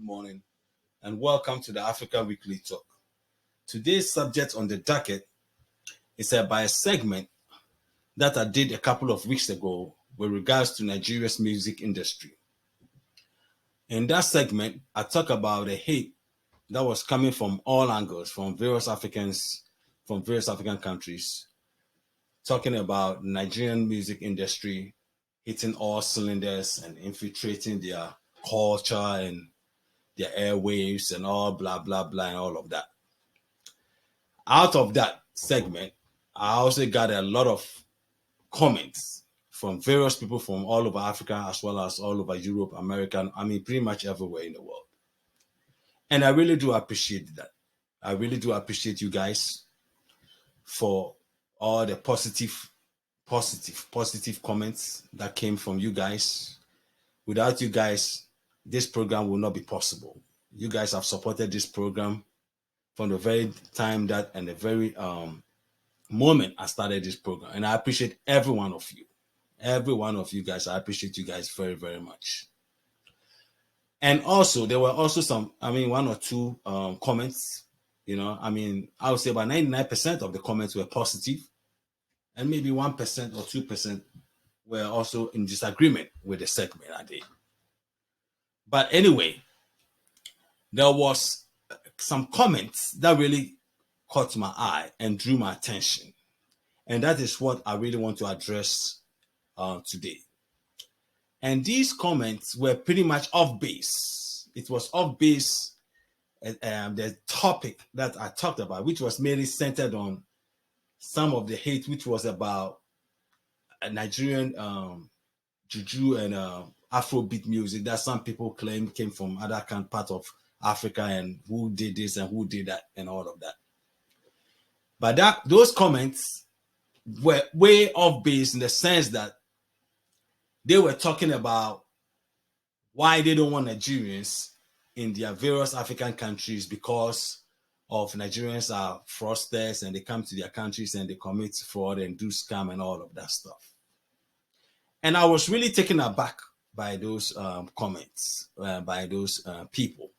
morning, and welcome to the Africa Weekly Talk. Today's subject on the docket is by a segment that I did a couple of weeks ago with regards to Nigeria's music industry. In that segment, I talk about the hate that was coming from all angles, from various African countries, talking about Nigerian music industry hitting all cylinders and infiltrating their culture and their airwaves and all blah blah blah and all of that. Out of that segment, I also got a lot of comments from various people from all over Africa as well as all over Europe, America, pretty much everywhere in the world. And I really do appreciate that. I really do appreciate you guys for all the positive comments that came from you guys. Without you guys, this program will not be possible. You guys have supported this program from the very time that and the very moment I started this program. And I appreciate every one of you. Every one of you guys. I appreciate you guys very, very much. And also, there were also some, one or two comments. I would say about 99% of the comments were positive. And maybe 1% or 2% were also in disagreement with the segment I did. But anyway, there was some comments that really caught my eye and drew my attention. And that is what I really want to address today. And these comments were pretty much off base. It was off base, the topic that I talked about, which was mainly centered on some of the hate, which was about a Nigerian juju and Afrobeat music that some people claim came from other part of Africa and who did this and who did that and all of that. But those comments were way off base in the sense that they were talking about why they don't want Nigerians in their various African countries because of Nigerians are fraudsters and they come to their countries and they commit fraud and do scam and all of that stuff. And I was really taken aback by those comments, by those people.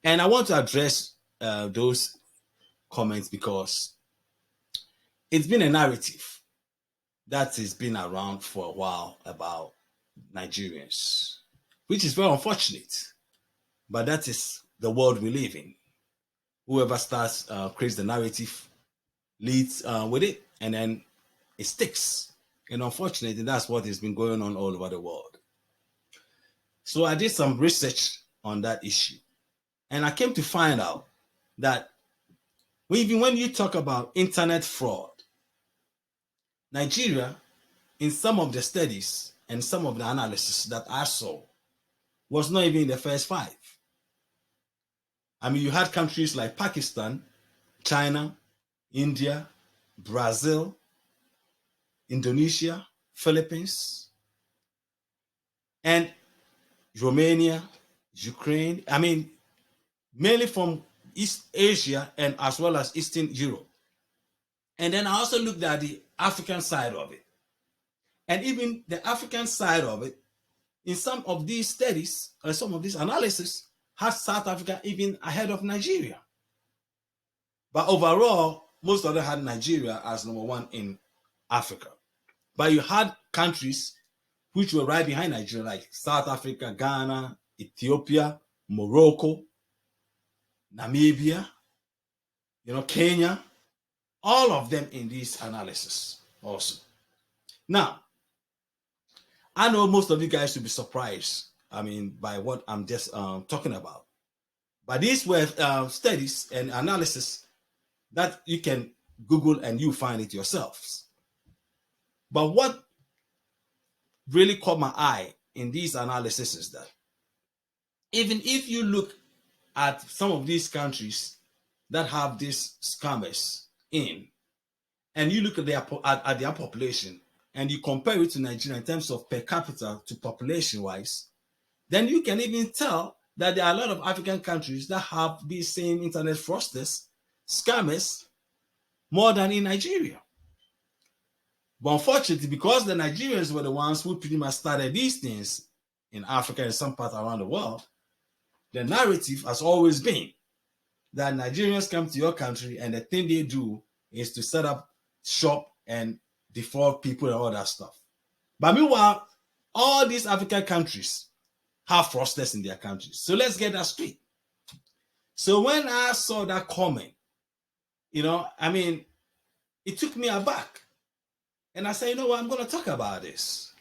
And I want to address those comments because it's been a narrative that has been around for a while about Nigerians, which is very unfortunate. But that is the world we live in. Whoever starts, creates the narrative, leads with it, and then it sticks. And unfortunately, that's what has been going on all over the world. So I did some research on that issue. And I came to find out that even when you talk about internet fraud, Nigeria, in some of the studies and some of the analysis that I saw, was not even in the first 5. You had countries like Pakistan, China, India, Brazil, Indonesia, Philippines, and Romania, Ukraine. Mainly from East Asia and as well as Eastern Europe. And then I also looked at the African side of it. And even the African side of it, in some of these studies or some of these analysis, has South Africa even ahead of Nigeria. But overall, most of them had Nigeria as number 1 in Africa. But you had countries which were right behind Nigeria, like South Africa, Ghana, Ethiopia, Morocco, Namibia, Kenya, all of them in this analysis also. Now, I know most of you guys will be surprised, by what I'm just talking about. But these were studies and analysis that you can Google and you find it yourselves. But what really caught my eye in these analyses is that even if you look at some of these countries that have these scammers in, and you look at their population, and you compare it to Nigeria in terms of per capita to population-wise, then you can even tell that there are a lot of African countries that have these same internet fraudsters, scammers, more than in Nigeria. But unfortunately, because the Nigerians were the ones who pretty much started these things in Africa and some parts around the world, The narrative has always been that Nigerians come to your country and the thing they do is to set up shop and defraud people and all that stuff. But meanwhile, all these African countries have fraudsters in their countries. So let's get that straight. So when I saw that comment, it took me aback. And I said, you know what, I'm going to talk about this.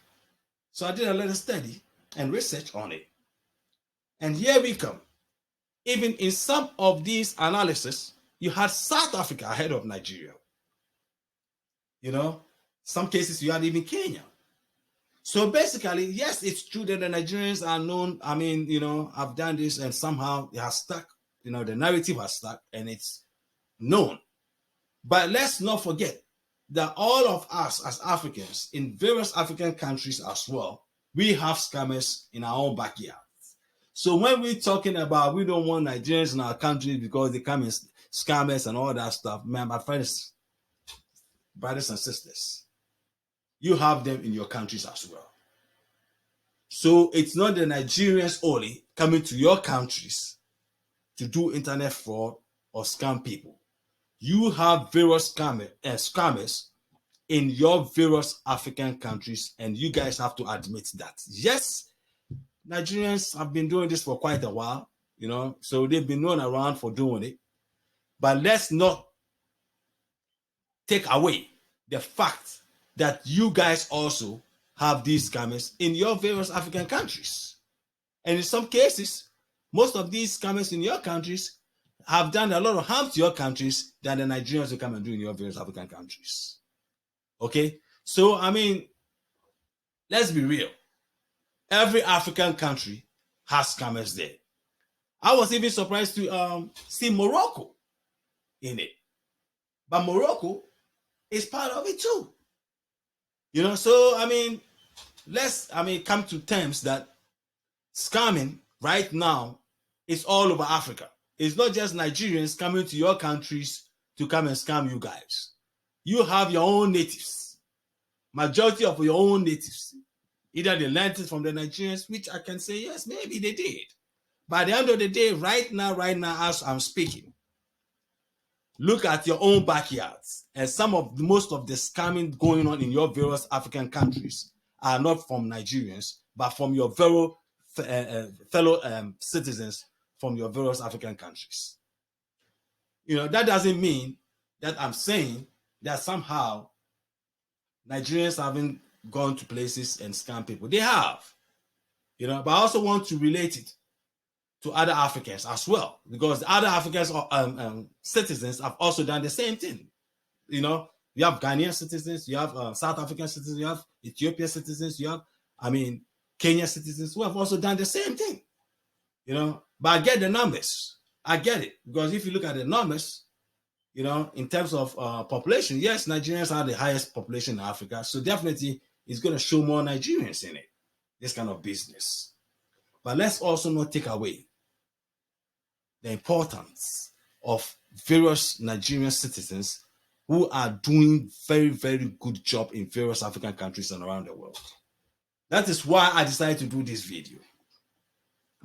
So I did a little study and research on it. And here we come. Even in some of these analyses, you had South Africa ahead of Nigeria. Some cases you had even Kenya. So basically, yes, it's true that the Nigerians are known. I've done this and somehow it has stuck. The narrative has stuck and it's known. But let's not forget that all of us as Africans in various African countries as well, we have scammers in our own backyards. So when we're talking about we don't want Nigerians in our country because they come in scammers and all that stuff, man, my friends, brothers and sisters, you have them in your countries as well. So it's not the Nigerians only coming to your countries to do internet fraud or scam people. You have various scammers in your various African countries, and you guys have to admit that. Yes, Nigerians have been doing this for quite a while, so they've been known around for doing it. But let's not take away the fact that you guys also have these scammers in your various African countries. And in some cases, most of these scammers in your countries have done a lot of harm to your countries than the Nigerians will come and do in your various African countries. Okay? So, let's be real. Every African country has scammers there. I was even surprised to see Morocco in it. But Morocco is part of it too. So, let's come to terms that scamming right now is all over Africa. It's not just Nigerians coming to your countries to come and scam you guys. You have your own natives. Majority of your own natives. Either they learned it from the Nigerians, which I can say, yes, maybe they did. But at the end of the day, right now, as I'm speaking, look at your own backyards. And most of the scamming going on in your various African countries are not from Nigerians, but from your fellow citizens from your various African countries. That doesn't mean that I'm saying that somehow Nigerians haven't gone to places and scam people. They have. But I also want to relate it to other Africans as well, because the other Africans citizens have also done the same thing. You have Ghanaian citizens, you have South African citizens, you have Ethiopian citizens, you have, Kenyan citizens who have also done the same thing. But I get the numbers. I get it. Because if you look at the numbers, in terms of population, yes, Nigerians are the highest population in Africa. So definitely it's going to show more Nigerians in it, this kind of business. But let's also not take away the importance of various Nigerian citizens who are doing very, very good job in various African countries and around the world. That is why I decided to do this video.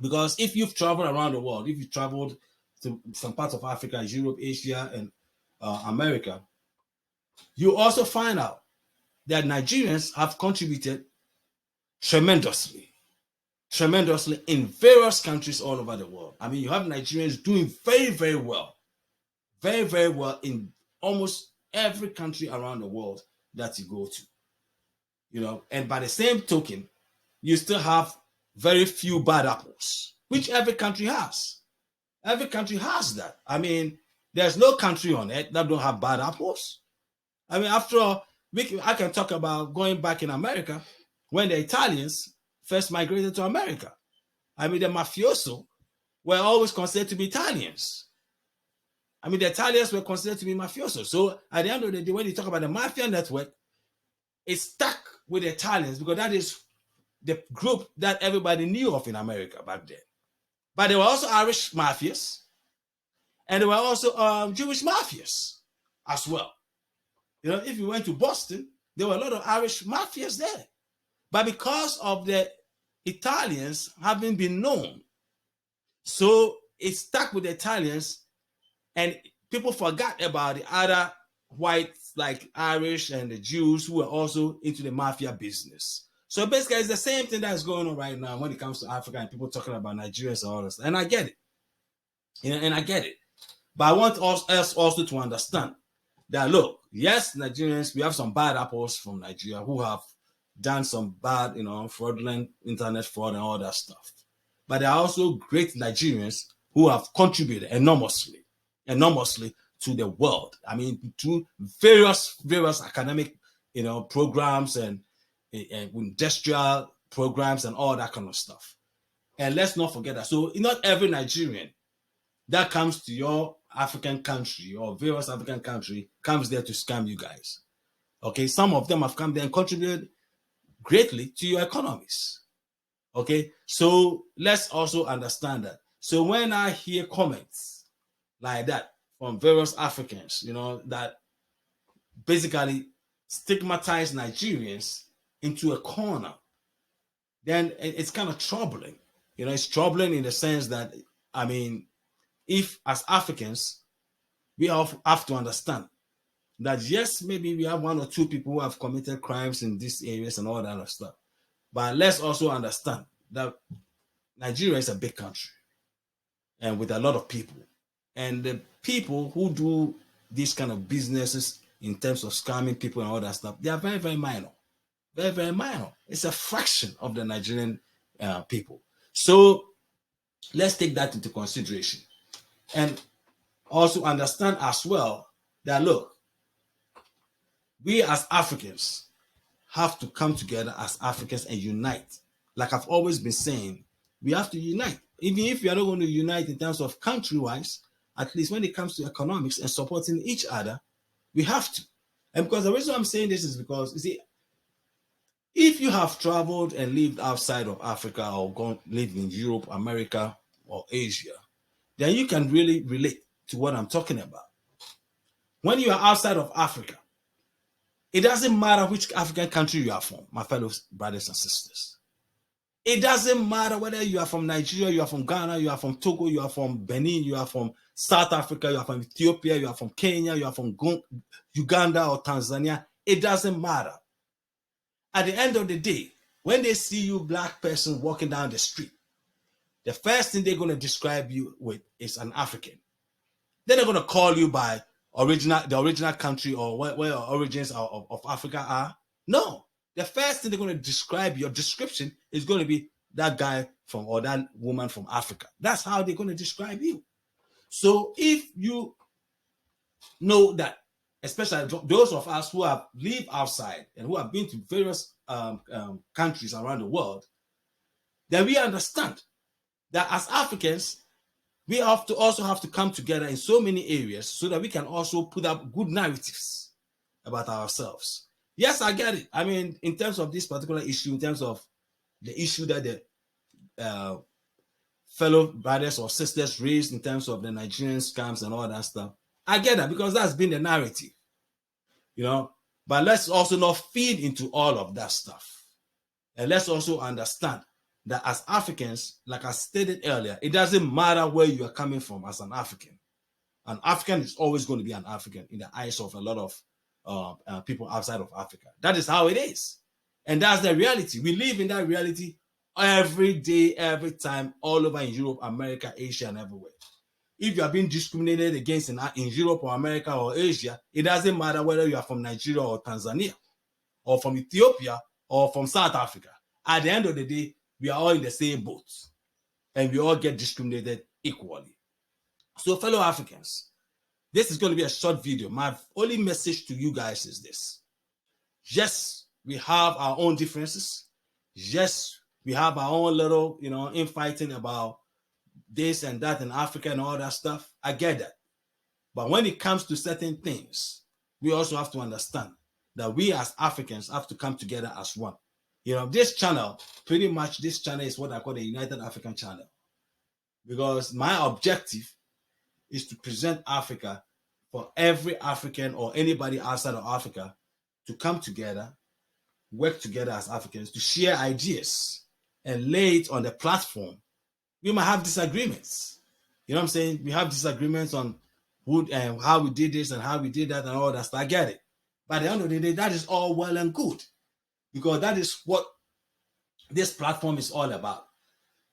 Because if you've traveled around the world, if you traveled to some parts of Africa, Europe, Asia, and America, you also find out that Nigerians have contributed tremendously in various countries all over the world. You have Nigerians doing very, very well. Very, very well in almost every country around the world that you go to. And by the same token, you still have very few bad apples, which every country has. Every country has that. There's no country on earth that don't have bad apples. After all, I can talk about going back in America when the Italians first migrated to America. The mafioso were always considered to be Italians. The Italians were considered to be mafioso. So at the end of the day, when you talk about the mafia network, it's stuck with the Italians because that is the group that everybody knew of in America back then. But there were also Irish mafias, and there were also Jewish mafias as well. If you went to Boston, there were a lot of Irish mafias there. But because of the Italians having been known So it stuck with the Italians, and people forgot about the other whites like Irish and the Jews who were also into the mafia business. So basically, it's the same thing that's going on right now when it comes to Africa and people talking about Nigerians and all this. And I get it, and I get it. But I want us also to understand that, look, yes, Nigerians, we have some bad apples from Nigeria who have done some bad, fraudulent internet fraud and all that stuff. But there are also great Nigerians who have contributed enormously to the world. I mean, to various academic, programs and industrial programs and all that kind of stuff. And let's not forget that. So not every Nigerian that comes to your African country or various African country comes there to scam you guys. Okay, some of them have come there and contributed greatly to your economies. Okay, so let's also understand that. So when I hear comments like that from various Africans, that basically stigmatize Nigerians into a corner, then it's kind of troubling. It's troubling in the sense that, I mean, if as Africans, we have to understand that yes, maybe we have one or two people who have committed crimes in these areas and all that other stuff. But let's also understand that Nigeria is a big country and with a lot of people. And the people who do these kind of businesses in terms of scamming people and all that stuff, they are very, very minor. Very, very minor. It's a fraction of the Nigerian people. So let's take that into consideration. And also understand as well that, look, we as Africans have to come together as Africans and unite. Like I've always been saying, we have to unite. Even if we are not going to unite in terms of country-wise, at least when it comes to economics and supporting each other, we have to. And because the reason I'm saying this is because, you see, if you have traveled and lived outside of Africa or lived in Europe, America, or Asia, then you can really relate to what I'm talking about. When you are outside of Africa, it doesn't matter which African country you are from, my fellow brothers and sisters. It doesn't matter whether you are from Nigeria, you are from Ghana, you are from Togo, you are from Benin, you are from South Africa, you are from Ethiopia, you are from Kenya, you are from Uganda or Tanzania. It doesn't matter. At the end of the day, when they see you, black person, walking down the street, the first thing they're going to describe you with is an African. They're not going to call you by the original country or where your origins of Africa are. No. The first thing they're going to describe, your description is going to be that guy from or that woman from Africa. That's how they're going to describe you. So if you know that, especially those of us who have lived outside and who have been to various countries around the world, then we understand that as Africans, we have to come together in so many areas so that we can also put up good narratives about ourselves. Yes, I get it. I mean, in terms of this particular issue, in terms of the issue that the fellow brothers or sisters raised in terms of the Nigerian scams and all that stuff, I get that because that's been the narrative, But let's also not feed into all of that stuff. And let's also understand that as Africans, like I stated earlier, it doesn't matter where you are coming from as an African. An African is always going to be an African in the eyes of a lot of people outside of Africa. That is how it is. And that's the reality. We live in that reality every day, every time, all over in Europe, America, Asia, and everywhere. If you are being discriminated against in Europe or America or Asia, it doesn't matter whether you are from Nigeria or Tanzania or from Ethiopia or from South Africa. At the end of the day, we are all in the same boat and we all get discriminated equally. So fellow Africans, this is going to be a short video. My only message to you guys is this. Yes, we have our own differences. Yes, we have our own little, infighting about this and that in Africa and all that stuff. I get that. But when it comes to certain things, we also have to understand that we as Africans have to come together as one. This channel is what I call the United African Channel. Because my objective is to present Africa for every African or anybody outside of Africa to come together, work together as Africans, to share ideas and lay it on the platform We might have disagreements. You know what I'm saying? We have disagreements on who and how we did this and how we did that and all that stuff. I get it. By the end of the day, that is all well and good, because that is what this platform is all about,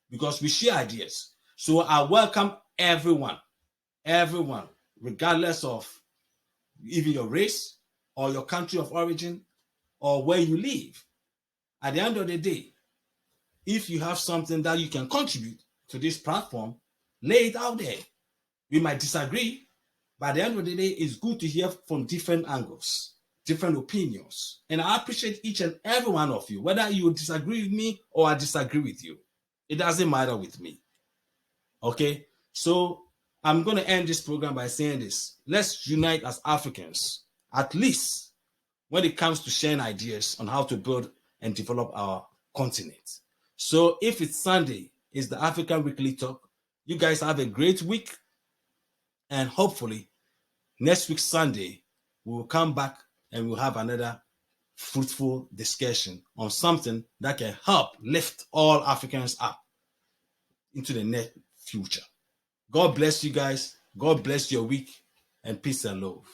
because we share ideas. So I welcome everyone, regardless of even your race or your country of origin or where you live. At the end of the day, if you have something that you can contribute to this platform, lay it out there. We might disagree, but at the end of the day, it's good to hear from different angles, different opinions. And I appreciate each and every one of you, whether you disagree with me or I disagree with you. It doesn't matter with me. Okay? So I'm going to end this program by saying this. Let's unite as Africans, at least when it comes to sharing ideas on how to build and develop our continent. So if it's Sunday, it's the African Weekly Talk. You guys have a great week. And hopefully, next week, Sunday, we will come back and we'll have another fruitful discussion on something that can help lift all Africans up into the next future. God bless you guys. God bless your week, and peace and love.